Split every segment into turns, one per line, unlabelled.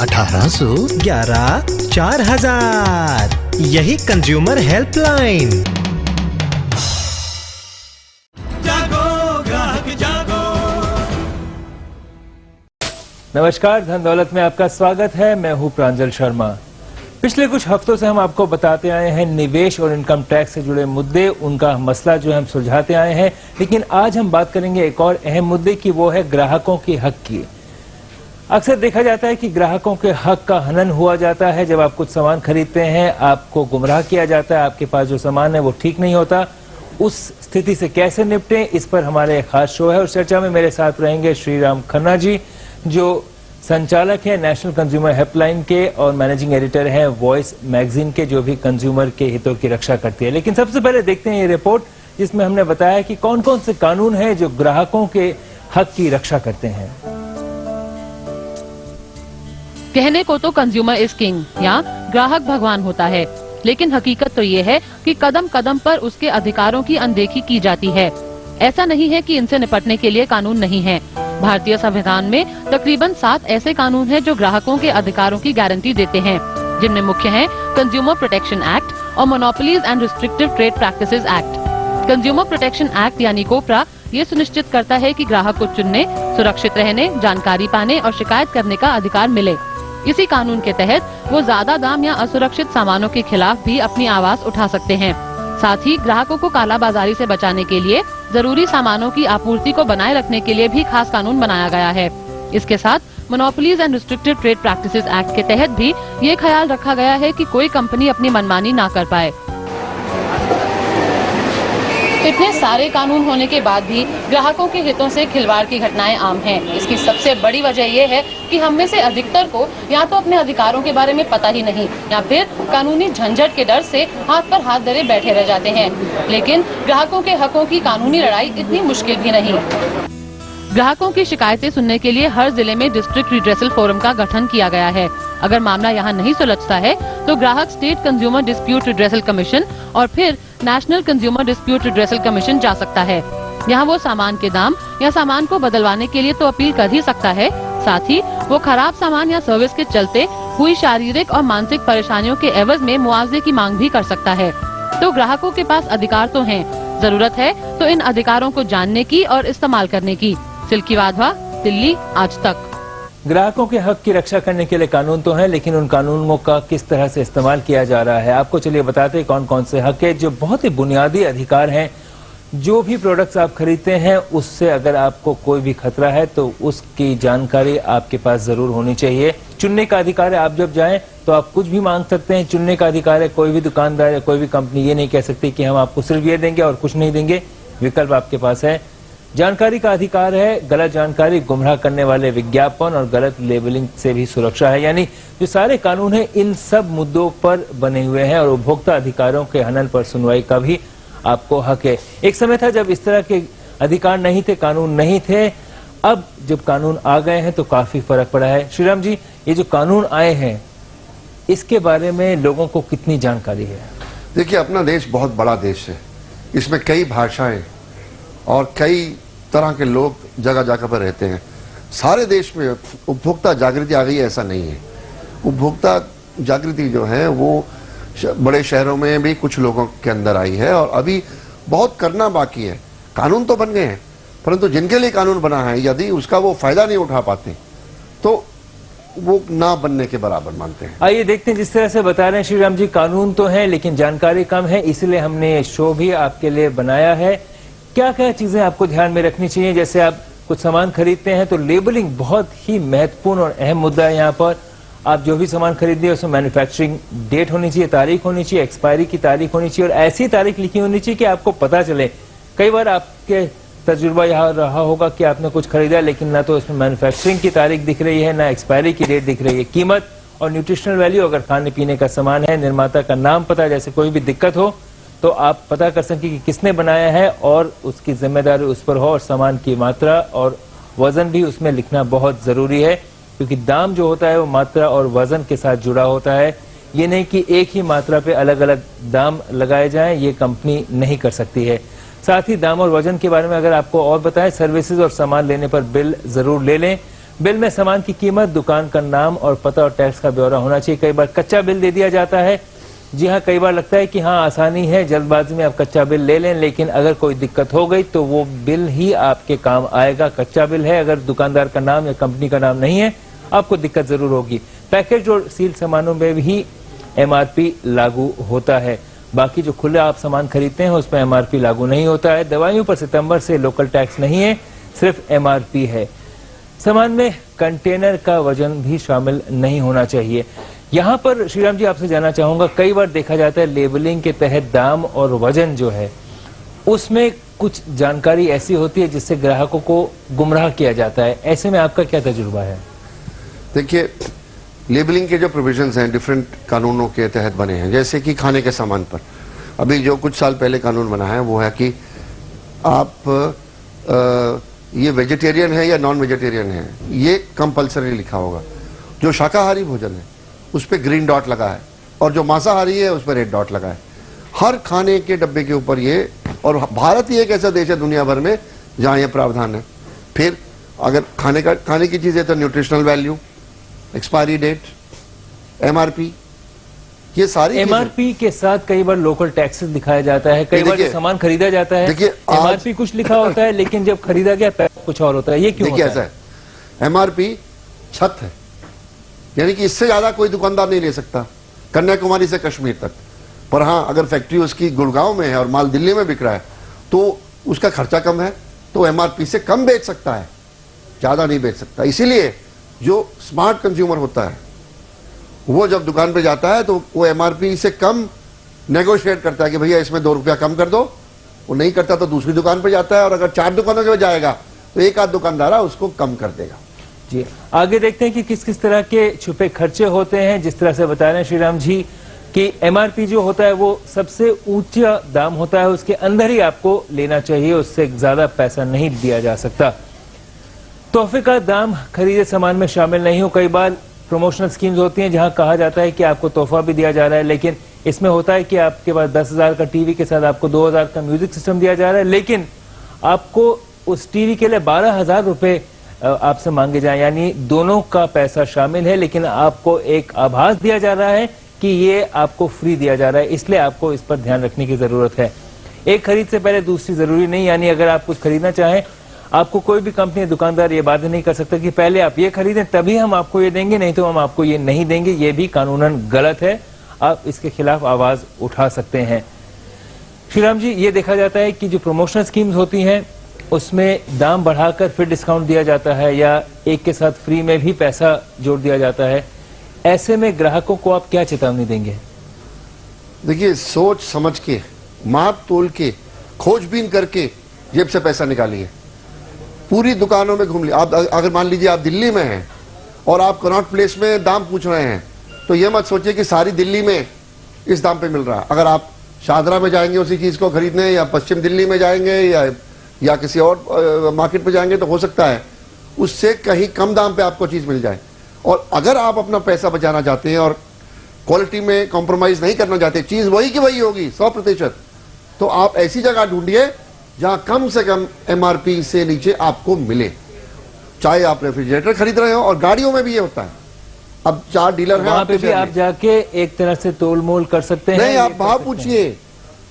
1811 4000। यही consumer helpline.
जागो ग्राहक जागो।
नमस्कार, धन दौलत में आपका स्वागत है। मैं हूं प्रांजल शर्मा। पिछले कुछ हफ्तों से हम आपको बताते आए हैं निवेश और इनकम टैक्स से जुड़े मुद्दे, उनका मसला जो हम सुलझाते आए हैं। लेकिन आज हम बात करेंगे एक और अहम मुद्दे की, वो है ग्राहकों के हक की। अक्सर देखा जाता है कि ग्राहकों के हक का हनन हुआ जाता है। जब आप कुछ सामान खरीदते हैं, आपको गुमराह किया जाता है, आपके पास जो सामान है वो ठीक नहीं होता। उस स्थिति से कैसे निपटें, इस पर हमारे एक खास शो है। और चर्चा में मेरे साथ रहेंगे श्रीराम खन्ना जी, जो संचालक है नेशनल कंज्यूमर हेल्पलाइन के और मैनेजिंग एडिटर है वॉइस मैगजीन के, जो भी कंज्यूमर के हितों की रक्षा करती है। लेकिन सबसे पहले देखते हैं ये रिपोर्ट, जिसमें हमने बताया कि कौन कौन से कानून हैं जो ग्राहकों के हक की रक्षा करते हैं।
कहने को तो कंज्यूमर इज किंग या ग्राहक भगवान होता है, लेकिन हकीकत तो ये है कि कदम कदम पर उसके अधिकारों की अनदेखी की जाती है। ऐसा नहीं है कि इनसे निपटने के लिए कानून नहीं है। भारतीय संविधान में तकरीबन 7 ऐसे कानून हैं जो ग्राहकों के अधिकारों की गारंटी देते हैं, जिनमें मुख्य हैं कंज्यूमर प्रोटेक्शन एक्ट और monopolies and restrictive trade practices act. Consumer protection act यानी कोपरा ये सुनिश्चित करता है कि ग्राहक को चुनने, सुरक्षित रहने, जानकारी पाने और शिकायत करने का अधिकार मिले। इसी कानून के तहत वो ज्यादा दाम या असुरक्षित सामानों के खिलाफ भी अपनी आवाज उठा सकते हैं। साथ ही ग्राहकों को कालाबाजारी से बचाने के लिए जरूरी सामानों की आपूर्ति को बनाए रखने के लिए भी खास कानून बनाया गया है। इसके साथ monopolies and restrictive trade practices act के तहत भी ये ख्याल रखा गया है कि कोई कंपनी अपनी मनमानी ना कर पाए। इतने सारे कानून होने के बाद भी ग्राहकों के हितों से खिलवाड़ की घटनाएं आम हैं। इसकी सबसे बड़ी वजह यह है कि हम में से अधिकतर को या तो अपने अधिकारों के बारे में पता ही नहीं, या फिर कानूनी झंझट के डर से हाथ पर हाथ धरे बैठे रह जाते हैं। लेकिन ग्राहकों के हकों की कानूनी लड़ाई इतनी मुश्किल भी नहीं। ग्राहकों की शिकायतें सुनने के लिए हर जिले में डिस्ट्रिक्ट रिड्रेसल फोरम का गठन किया गया है। अगर मामला यहाँ नहीं सुलझता है तो ग्राहक state consumer dispute redressal commission और फिर national consumer dispute redressal commission जा सकता है। यहाँ वो सामान के दाम या सामान को बदलवाने के लिए तो अपील कर ही सकता है, साथ ही वो खराब सामान या सर्विस के चलते हुई शारीरिक और मानसिक परेशानियों के एवज में मुआवजे की मांग भी कर सकता है। तो ग्राहकों के पास अधिकार तो हैं, जरूरत है तो इन अधिकारों को जानने की और इस्तेमाल करने की। सिल्की वाधवा, दिल्ली, आज तक।
ग्राहकों के हक की रक्षा करने के लिए कानून तो हैं, लेकिन उन कानूनों का किस तरह से इस्तेमाल किया जा रहा है, आपको चलिए बताते हैं कौन कौन से हक है जो बहुत ही बुनियादी अधिकार हैं। जो भी प्रोडक्ट्स आप खरीदते हैं, उससे अगर आपको कोई भी खतरा है तो उसकी जानकारी आपके पास जरूर होनी चाहिए। चुनने का अधिकार है, आप जब जाएं तो आप कुछ भी मांग सकते हैं। चुनने का अधिकार है, कोई भी दुकानदार या कोई भी कंपनी ये नहीं कह सकती कि हम आपको सिर्फ ये देंगे और कुछ नहीं देंगे। विकल्प आपके पास है। जानकारी का अधिकार है, गलत जानकारी, गुमराह करने वाले विज्ञापन और गलत लेबलिंग से भी सुरक्षा है। यानी जो सारे कानून हैं इन सब मुद्दों पर बने हुए हैं और उपभोक्ता अधिकारों के हनन पर सुनवाई का भी आपको हक है। एक समय था जब इस तरह के अधिकार नहीं थे, कानून नहीं थे। अब जब कानून आ गए हैं तो काफी फर्क पड़ा है। श्रीराम जी, ये जो कानून आए हैं इसके बारे में लोगों को कितनी जानकारी है?
देखिए, अपना देश बहुत बड़ा देश है। इसमें कई भाषाएं और कई तरह के लोग जगह जगह पर रहते हैं। सारे देश में उपभोक्ता जागृति आ गई है, ऐसा नहीं है। उपभोक्ता जागृति जो है वो बड़े शहरों में भी कुछ लोगों के अंदर आई है और अभी बहुत करना बाकी है। कानून तो बन गए हैं, परंतु जिनके लिए कानून बना है यदि उसका वो फायदा नहीं उठा पाते तो वो ना बनने के बराबर मानते हैं।
आइए देखते हैं, जिस तरह से बता रहे हैं श्रीराम जी, कानून तो है लेकिन जानकारी कम है, इसलिए हमने ये शो भी आपके लिए बनाया है। क्या क्या चीजें आपको ध्यान में रखनी चाहिए? जैसे आप कुछ सामान खरीदते हैं तो लेबलिंग बहुत ही महत्वपूर्ण और अहम मुद्दा है। यहाँ पर आप जो भी सामान खरीदते हैं उसमें मैन्युफैक्चरिंग डेट होनी चाहिए, तारीख होनी चाहिए, एक्सपायरी की तारीख होनी चाहिए और ऐसी तारीख लिखी होनी चाहिए कि आपको पता चले। कई बार आपके तजुर्बा यहाँ रहा होगा कि आपने कुछ खरीदा लेकिन ना तो उसमें मैन्युफैक्चरिंग की तारीख दिख रही है, ना एक्सपायरी की डेट दिख रही है। कीमत और न्यूट्रिशनल वैल्यू, अगर खाने पीने का सामान है, निर्माता का नाम पता, जैसे कोई भी दिक्कत हो तो आप पता कर सकें कि किसने बनाया है और उसकी जिम्मेदारी उस पर हो। और सामान की मात्रा और वजन भी उसमें लिखना बहुत जरूरी है, क्योंकि दाम जो होता है वो मात्रा और वजन के साथ जुड़ा होता है। ये नहीं कि एक ही मात्रा पे अलग अलग दाम लगाए जाएं, ये कंपनी नहीं कर सकती है। साथ ही दाम और वजन के बारे में अगर आपको और बताएं, सर्विसेज और सामान लेने पर बिल जरूर ले लें। बिल में सामान की कीमत, दुकान का नाम और पता और टैक्स का ब्यौरा होना चाहिए। कई बार कच्चा बिल दे दिया जाता है। जी हाँ, कई बार लगता है कि हाँ आसानी है, जल्दबाजी में आप कच्चा बिल ले लें, लेकिन अगर कोई दिक्कत हो गई तो वो बिल ही आपके काम आएगा। कच्चा बिल है, अगर दुकानदार का नाम या कंपनी का नाम नहीं है, आपको दिक्कत जरूर होगी। पैकेज और सील सामानों में भी MRP लागू होता है। बाकी जो खुले आप सामान खरीदते हैं उसमें MRP लागू नहीं होता है। दवाइयों पर सितंबर से लोकल टैक्स नहीं है, सिर्फ MRP है। सामान में कंटेनर का वजन भी शामिल नहीं होना चाहिए। यहाँ पर श्रीराम जी आपसे जानना चाहूंगा, कई बार देखा जाता है लेबलिंग के तहत दाम और वजन जो है उसमें कुछ जानकारी ऐसी होती है जिससे ग्राहकों को गुमराह किया जाता है। ऐसे में आपका क्या तजुर्बा है?
देखिए, लेबलिंग के जो प्रोविजंस हैं डिफरेंट कानूनों के तहत बने हैं। जैसे कि खाने के सामान पर अभी जो कुछ साल पहले कानून बना है वो है कि आप ये वेजिटेरियन है या नॉन वेजिटेरियन है, ये कंपलसरी लिखा होगा। जो शाकाहारी भोजन है उस पर ग्रीन डॉट लगा है और जो मांसाहारी है उस पर रेड डॉट लगा है। हर खाने के डब्बे के ऊपर ये, और भारत ही एक ऐसा देश है दुनिया भर में जहां ये प्रावधान है। फिर अगर खाने की चीजें तो nutritional value, expiry date, MRP, ये सारी
MRP के साथ कई बार लोकल टैक्सेस दिखाया जाता है। कई बार जो सामान खरीदा जाता है
देखिए,
MRP कुछ लिखा होता है लेकिन जब खरीदा गया कुछ और होता है। ये क्यों होता है?
ऐसा है, MRP छत है, यानी कि इससे ज्यादा कोई दुकानदार नहीं ले सकता कन्याकुमारी से कश्मीर तक। पर हाँ, अगर फैक्ट्री उसकी गुड़गांव में है और माल दिल्ली में बिक रहा है तो उसका खर्चा कम है, तो MRP से कम बेच सकता है, ज्यादा नहीं बेच सकता। इसीलिए जो स्मार्ट कंज्यूमर होता है वो जब दुकान पे जाता है तो वो MRP से कम नेगोशिएट करता है कि भैया इसमें 2 रुपया कम कर दो। वो नहीं करता तो दूसरी दुकान पे जाता है, और अगर 4 दुकानों पे जाएगा तो एक आध दुकानदार उसको कम कर देगा।
जी, आगे देखते हैं कि किस किस तरह के छुपे खर्चे होते हैं। जिस तरह से बता रहे हैं श्रीराम जी कि MRP जो होता है वो सबसे ऊंचा दाम होता है, उसके अंदर ही आपको लेना चाहिए, उससे ज्यादा पैसा नहीं दिया जा सकता। तोहफे का दाम खरीदे सामान में शामिल नहीं हो। कई बार प्रमोशनल स्कीम्स होती हैं जहां कहा जाता है कि आपको तोहफा भी दिया जा रहा है, लेकिन इसमें होता है कि आपके पास 10,000 का टीवी के साथ आपको 2,000 का म्यूजिक सिस्टम दिया जा रहा है, लेकिन आपको उस टीवी के लिए 12,000 रुपए आपसे मांगे जाए, यानी दोनों का पैसा शामिल है, लेकिन आपको एक आभास दिया जा रहा है कि ये आपको फ्री दिया जा रहा है। इसलिए आपको इस पर ध्यान रखने की जरूरत है। एक खरीद से पहले दूसरी जरूरी नहीं, यानी अगर आप कुछ खरीदना चाहें, आपको कोई भी कंपनी दुकानदार ये बाध्य नहीं कर सकता कि पहले आप ये खरीदें तभी हम आपको ये देंगे, नहीं तो हम आपको ये नहीं देंगे। ये भी कानूनन गलत है, आप इसके खिलाफ आवाज उठा सकते हैं। श्रीराम जी, ये देखा जाता है कि जो प्रमोशनल स्कीम्स होती हैं उसमें दाम बढ़ाकर फिर डिस्काउंट दिया जाता है या एक के साथ फ्री में भी पैसा जोड़ दिया जाता है। ऐसे में ग्राहकों को आप क्या चेतावनी देंगे?
देखिए, सोच समझ के, माप तोल के, खोजबीन करके जेब से पैसा निकालिए। पूरी दुकानों में घूम लीजिए। आप अगर मान लीजिए आप दिल्ली में हैं और आप कनॉट प्लेस में दाम पूछ रहे हैं, तो ये मत सोचिए कि सारी दिल्ली में इस दाम पे मिल रहा है। अगर आप शाहदरा में जाएंगे उसी चीज को खरीदने, या पश्चिम दिल्ली में जाएंगे या किसी और मार्केट पे जाएंगे, तो हो सकता है उससे कहीं कम दाम पे आपको चीज मिल जाए। और अगर आप अपना पैसा बचाना चाहते हैं और क्वालिटी में कॉम्प्रोमाइज नहीं करना चाहते, चीज वही की वही होगी 100%, तो आप ऐसी जगह ढूंढिए जहां कम से कम MRP से नीचे आपको मिले। चाहे आप रेफ्रिजरेटर खरीद रहे हो, और गाड़ियों में भी ये होता है। अब 4 डीलर हैं,
वहां पे भी आप जाके एक तरह से तोल मोल कर सकते हैं।
नहीं, आप भाव पूछिए,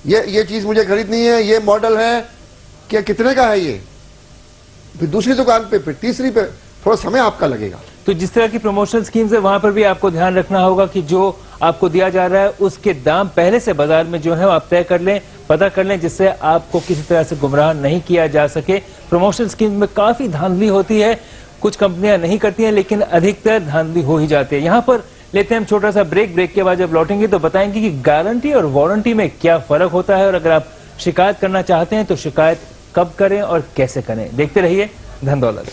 ये चीज मुझे खरीदनी है, ये मॉडल है, क्या कितने का है ये, फिर दूसरी दुकान पे, फिर तीसरी पे, थोड़ा समय आपका लगेगा।
तो जिस तरह की प्रमोशनल स्कीम्स है वहां पर भी आपको ध्यान रखना होगा कि जो आपको दिया जा रहा है उसके दाम पहले से बाजार में जो है आप तय कर लें, पता कर लें, जिससे आपको किसी तरह से गुमराह नहीं किया जा सके। प्रमोशनल स्कीम में काफी धांधली होती है, कुछ कंपनियां नहीं करती हैं, लेकिन अधिकतर धांधली हो ही जाती है। यहाँ पर लेते हैं हम छोटा सा ब्रेक। ब्रेक के बाद जब लौटेंगे तो बताएंगे कि गारंटी और वारंटी में क्या फर्क होता है, और अगर आप शिकायत करना चाहते हैं तो शिकायत कब करें और कैसे करें। देखते रहिए धन दौलत।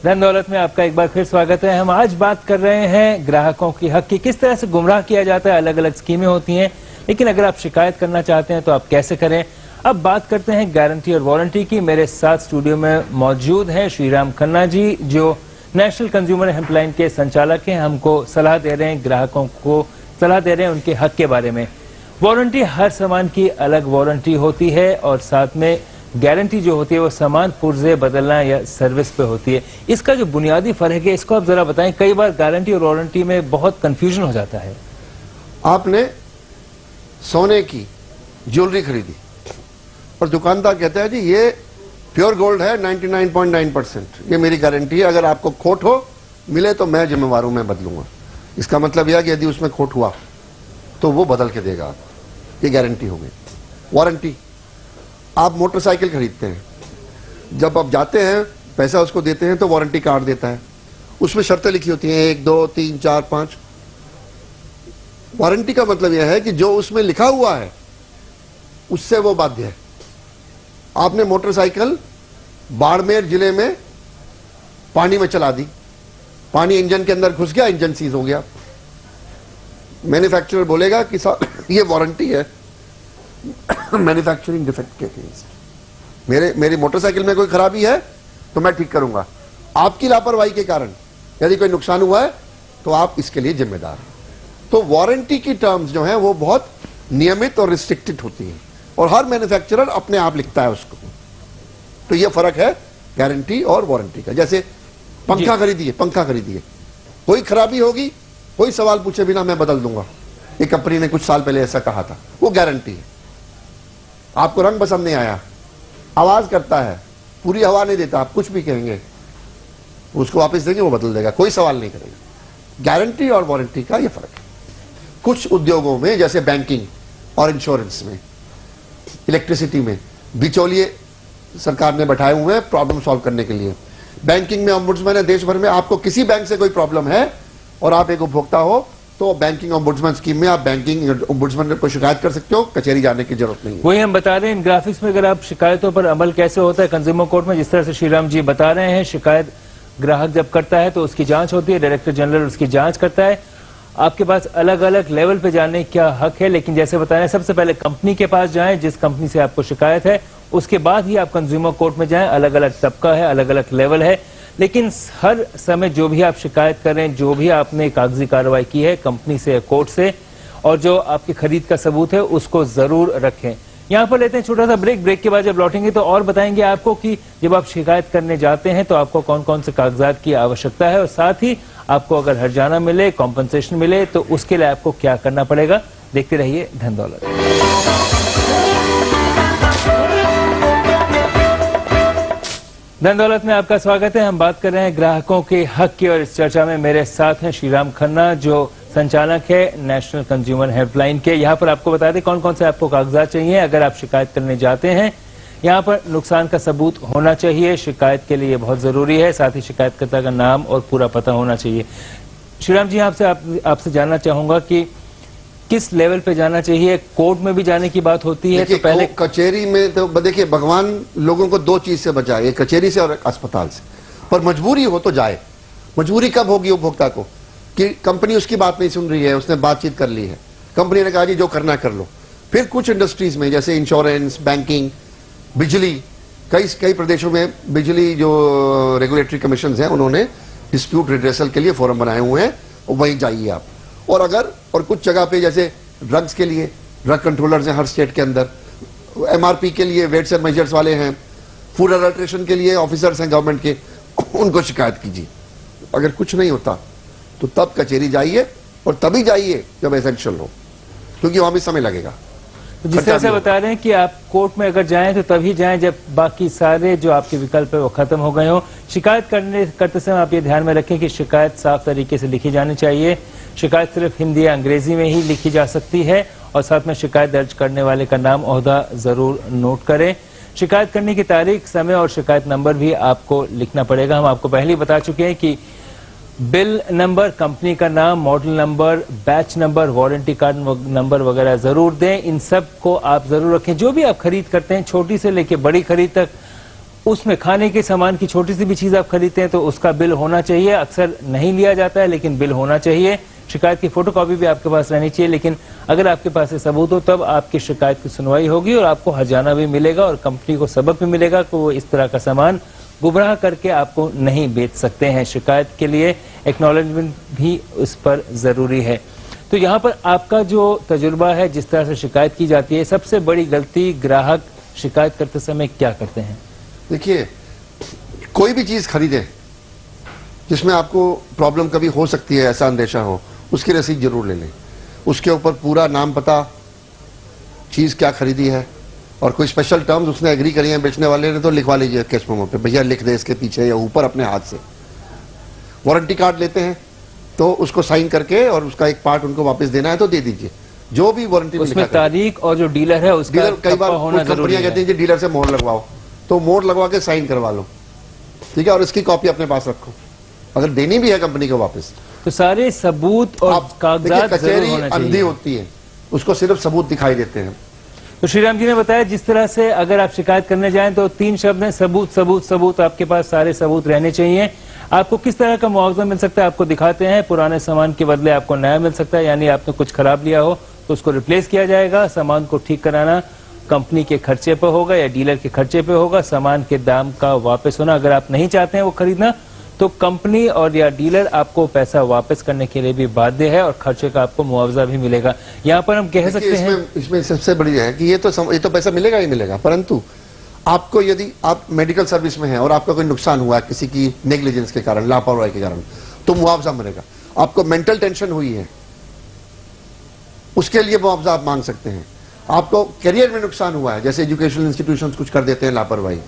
धन दौलत में आपका एक बार फिर स्वागत है। हम आज बात कर रहे हैं ग्राहकों की हक की, किस तरह से गुमराह किया जाता है। अलग अलग स्कीमें होती हैं, लेकिन अगर आप शिकायत करना चाहते हैं तो आप कैसे करें। अब बात करते हैं गारंटी और वारंटी की। मेरे साथ स्टूडियो में मौजूद हैं श्रीराम खन्ना जी, जो नेशनल कंज्यूमर हेल्पलाइन के संचालक हैं। हमको सलाह दे रहे हैं, ग्राहकों को सलाह दे रहे हैं उनके हक के बारे में। वारंटी, हर सामान की अलग वारंटी होती है और साथ में गारंटी जो होती है वो सामान पुर्जे बदलना या सर्विस पे होती है। इसका जो बुनियादी फर्क है इसको आप जरा बताएं। कई बार गारंटी और वारंटी में बहुत कंफ्यूजन हो जाता है।
आपने सोने की ज्वेलरी खरीदी और दुकानदार कहता है जी ये प्योर गोल्ड है 99.9%, ये मेरी गारंटी है, अगर आपको खोट हो मिले तो मैं जिम्मेवार हूं, मैं बदलूंगा। इसका मतलब यह कि यदि उसमें खोट हुआ तो वो बदल के देगा आपको, ये गारंटी हो गई। वारंटी, आप मोटरसाइकिल खरीदते हैं, जब आप जाते हैं पैसा उसको देते हैं तो वारंटी कार्ड देता है, उसमें शर्तें लिखी होती हैं 1 2 3 4 5। वारंटी का मतलब यह है कि जो उसमें लिखा हुआ है उससे वो बाध्य है। आपने मोटरसाइकिल बाड़मेर जिले में पानी में चला दी, पानी इंजन के अंदर घुस गया, इंजन सीज हो गया, मैन्युफैक्चरर बोलेगा कि साहब ये वारंटी है मैन्युफैक्चरिंग डिफेक्ट के अगेंस्ट, मेरी मोटरसाइकिल में कोई खराबी है तो मैं ठीक करूंगा, आपकी लापरवाही के कारण यदि कोई नुकसान हुआ है तो आप इसके लिए जिम्मेदार हैं। तो वारंटी की टर्म्स जो हैं वो बहुत नियमित और रिस्ट्रिक्टेड होती हैं और हर मैन्युफैक्चरर अपने आप लिखता है उसको। तो ये फर्क है गारंटी और वारंटी का। जैसे पंखा खरीदिए, कोई खराबी होगी कोई सवाल पूछे बिना मैं बदल दूंगा, एक कंपनी ने कुछ साल पहले ऐसा कहा था, वो गारंटी है। आपको रंग पसंद नहीं आया, आवाज करता है, पूरी हवा नहीं देता, आप कुछ भी कहेंगे उसको वापस देंगे, वो बदल देगा, कोई सवाल नहीं करेगा। गारंटी और वारंटी का ये फर्क है। कुछ उद्योगों में जैसे बैंकिंग और इंश्योरेंस में, इलेक्ट्रिसिटी में बिचौलिए सरकार ने बैठाए हुए हैं प्रॉब्लम सॉल्व करने के लिए। बैंकिंग में ओम्बुड्समैन है देश भर में, आपको किसी बैंक से कोई प्रॉब्लम है और आप एक उपभोक्ता हो तो बैंकिंग ओम्बुड्समैन स्कीम में आप बैंकिंग ओम्बुड्समैन को शिकायत कर सकते हो, कचहरी जाने की जरूरत नहीं है।
वही हम बता रहे हैं इन ग्राफिक्स में, अगर आप शिकायतों पर अमल कैसे होता है कंज्यूमर कोर्ट में, जिस तरह से श्रीराम जी बता रहे हैं, शिकायत ग्राहक जब करता है तो उसकी जांच होती है, डायरेक्टर जनरल उसकी जांच करता है। आपके पास अलग अलग लेवल पे जाने का हक है, लेकिन जैसे बताया सबसे पहले कंपनी के पास जाएं जिस कंपनी से आपको शिकायत है, उसके बाद ही आप कंज्यूमर कोर्ट में जाएं। अलग अलग तबका है, अलग अलग लेवल है, लेकिन हर समय जो भी आप शिकायत करें, जो भी आपने कागजी कार्रवाई की है कंपनी से या कोर्ट से, और जो आपकी खरीद का सबूत है उसको जरूर रखें। यहाँ पर लेते हैं छोटा सा ब्रेक के बाद जब लौटेंगे तो और बताएंगे आपको कि जब आप शिकायत करने जाते हैं तो आपको कौन कौन से कागजात की आवश्यकता है, और साथ ही आपको अगर हर्जाना मिले, कॉम्पनसेशन मिले तो उसके लिए आपको क्या करना पड़ेगा। देखते रहिए धन दौलत। धन दौलत में आपका स्वागत है। हम बात कर रहे हैं ग्राहकों के हक की, और इस चर्चा में मेरे साथ हैं श्रीराम खन्ना जो संचालक है नेशनल कंज्यूमर हेल्पलाइन के। यहाँ पर आपको बता दें कौन कौन से आपको कागजात चाहिए अगर आप शिकायत करने जाते हैं। यहाँ पर नुकसान का सबूत होना चाहिए, शिकायत के लिए बहुत जरूरी है, साथ ही शिकायतकर्ता का नाम और पूरा पता होना चाहिए। श्रीराम जी आपसे जानना चाहूंगा कि किस लेवल पे जाना चाहिए, कोर्ट में भी जाने की बात होती है तो पहले
कचहरी में तो देखिए भगवान लोगों को दो चीज से बचाए, एक कचहरी से और एक अस्पताल से, पर मजबूरी हो तो जाए। मजबूरी कब होगी उपभोक्ता को कि कंपनी उसकी बात नहीं सुन रही है, उसने बातचीत कर ली है, कंपनी ने कहा जी जो करना कर लो। फिर कुछ इंडस्ट्रीज में जैसे इंश्योरेंस, बैंकिंग, बिजली, कई प्रदेशों में बिजली जो रेगुलेटरी कमीशन हैं उन्होंने डिस्प्यूट रिड्रेसल के लिए फोरम बनाए हुए हैं, वहीं जाइए आप। और कुछ जगह पे जैसे ड्रग्स के लिए ड्रग कंट्रोलर्स हैं हर स्टेट के अंदर, एमआरपी के लिए वेट्स एंड मेजर्स वाले हैं, फूड अडल्ट्रेशन के लिए ऑफिसर्स हैं गवर्नमेंट के, उनको शिकायत कीजिए। अगर कुछ नहीं होता तो तब कचहरी जाइए, और तभी जाइए जब एसेंशियल हो, क्योंकि वहां भी समय लगेगा।
जिस तरह से बता रहे हैं कि आप कोर्ट में अगर जाएं तो तभी जाएं जब बाकी सारे जो आपके विकल्प है वो खत्म हो गए हो। शिकायत करते समय आप ये ध्यान में रखें कि शिकायत साफ तरीके से लिखी जानी चाहिए। शिकायत सिर्फ हिंदी या अंग्रेजी में ही लिखी जा सकती है, और साथ में शिकायत दर्ज करने वाले का नाम, ओहदा जरूर नोट करें। शिकायत करने की तारीख, समय और शिकायत नंबर भी आपको लिखना पड़ेगा। हम आपको पहले ही बता चुके हैं कि बिल नंबर, कंपनी का नाम, model number, batch number, warranty card number वगैरह जरूर दें। इन सब को आप जरूर रखें। जो भी आप खरीद करते हैं, छोटी से लेके बड़ी खरीद तक, उसमें खाने के सामान की छोटी सी भी चीज आप खरीदते हैं तो उसका बिल होना चाहिए। अक्सर नहीं लिया जाता है लेकिन बिल होना चाहिए। शिकायत की फोटोकॉपी भी आपके पास रहनी चाहिए, लेकिन अगर आपके पास ये सबूत हो तब आपकी शिकायत की सुनवाई होगी और आपको हर्जाना भी मिलेगा और कंपनी को सबक भी मिलेगा कि वो इस तरह का सामान गुमराह करके आपको नहीं बेच सकते हैं। शिकायत के लिए एक्नॉलेजमेंट भी उस पर जरूरी है। तो यहाँ पर आपका जो तजुर्बा है, जिस तरह से शिकायत की जाती है, सबसे बड़ी गलती ग्राहक शिकायत करते समय क्या करते हैं?
देखिए, कोई भी चीज खरीदे जिसमें आपको प्रॉब्लम कभी हो सकती है, ऐसा अंदेशा हो, उसकी रसीद जरूर ले लें। उसके ऊपर पूरा नाम, पता, चीज क्या खरीदी है और कोई स्पेशल टर्म्स उसने एग्री करी है बेचने वाले ने तो लिखवा लीजिए कैश मेमो पे, भैया लिख दे इसके पीछे या ऊपर अपने हाथ से। वारंटी कार्ड लेते हैं तो उसको साइन करके और उसका एक पार्ट उनको वापस देना है तो दे दीजिए। जो भी वारंटी में
उसमें
लिखा
तारीख और जो डीलर है उसका
डीलर, कई बार
टप्पा होना जरूरी
कंपनियां कहती
है।
हैं कि डीलर से मोहर लगवाओ, तो मोहर लगवा के साइन करवा लो, ठीक है, और इसकी कॉपी अपने पास रखो, अगर देनी भी है कंपनी को वापस।
तो सारे सबूत और
आप
कागजात
देखिए,
जरूर
कचहरी
होना
अंधी
चाहिए।
होती है, उसको सिर्फ सबूत दिखाई देते हैं।
तो श्रीराम जी ने बताया जिस तरह से अगर आप शिकायत करने जाएं तो 3 शब्द हैं, सबूत सबूत सबूत। आपके पास सारे सबूत रहने चाहिए। आपको किस तरह का मुआवजा मिल सकता है आपको दिखाते हैं। पुराने सामान के बदले आपको नया मिल सकता है, यानी आपने कुछ खराब लिया हो तो उसको रिप्लेस किया जाएगा। सामान को ठीक कराना कंपनी के खर्चे पर होगा या डीलर के खर्चे पे होगा। सामान के दाम का वापस होना, अगर आप नहीं चाहते हैं वो खरीदना तो कंपनी और या डीलर आपको पैसा वापस करने के लिए भी बाध्य है और खर्चे का आपको मुआवजा भी मिलेगा। यहाँ पर हम कह सकते हैं
इसमें सबसे बड़ी है कि ये तो पैसा मिलेगा ही मिलेगा, परंतु आपको यदि आप मेडिकल सर्विस में हैं और आपका कोई नुकसान हुआ किसी की नेग्लिजेंस के कारण, लापरवाही के कारण, तो मुआवजा मिलेगा। आपको मेंटल टेंशन हुई है, उसके लिए मुआवजा आप मांग सकते हैं। आपको करियर में नुकसान हुआ है, जैसे एजुकेशनल इंस्टीट्यूशंस कुछ कर देते हैं लापरवाही,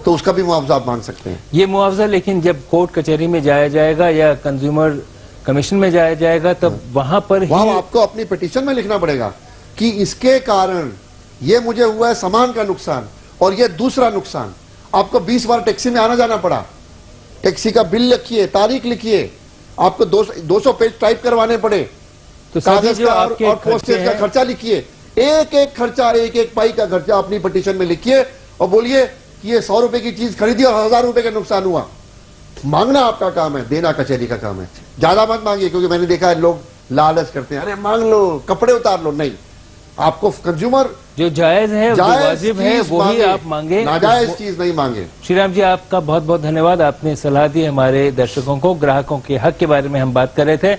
तो उसका भी मुआवजा आप मांग सकते हैं।
ये मुआवजा लेकिन जब कोर्ट कचहरी में जाया जाएगा या कंज्यूमर कमीशन में जाया जाएगा तब वहां पर ही
आपको अपनी पिटीशन में लिखना पड़ेगा कि इसके कारण ये मुझे हुआ है सामान का नुकसान और ये दूसरा नुकसान। आपको 20 बार टैक्सी में आना जाना पड़ा, टैक्सी का बिल लिखिए, तारीख लिखिए, आपको 200 पेज टाइप करवाने पड़े,
तो सभी
कागज
जो
का
आपके
और पोस्टेज का खर्चा लिखिए, एक एक खर्चा, एक एक पाई का खर्चा अपनी पिटीशन में लिखिए और बोलिए कि ये 100 रुपए की चीज खरीदी और 1000 रुपए का नुकसान हुआ। मांगना आपका काम है, देना कचहरी का काम है। ज्यादा मत मांगिए, क्योंकि मैंने देखा है लोग लालच करते हैं, अरे मांग लो, कपड़े उतार लो। नहीं, आपको कंज्यूमर
जो जायज है, जो वाजिब है, वही आप मांगे,
नाजायज चीज नहीं मांगे।
श्रीराम जी आपका बहुत बहुत धन्यवाद। आपने सलाह दी हमारे दर्शकों को। ग्राहकों के हक के बारे में हम बात कर रहे थे।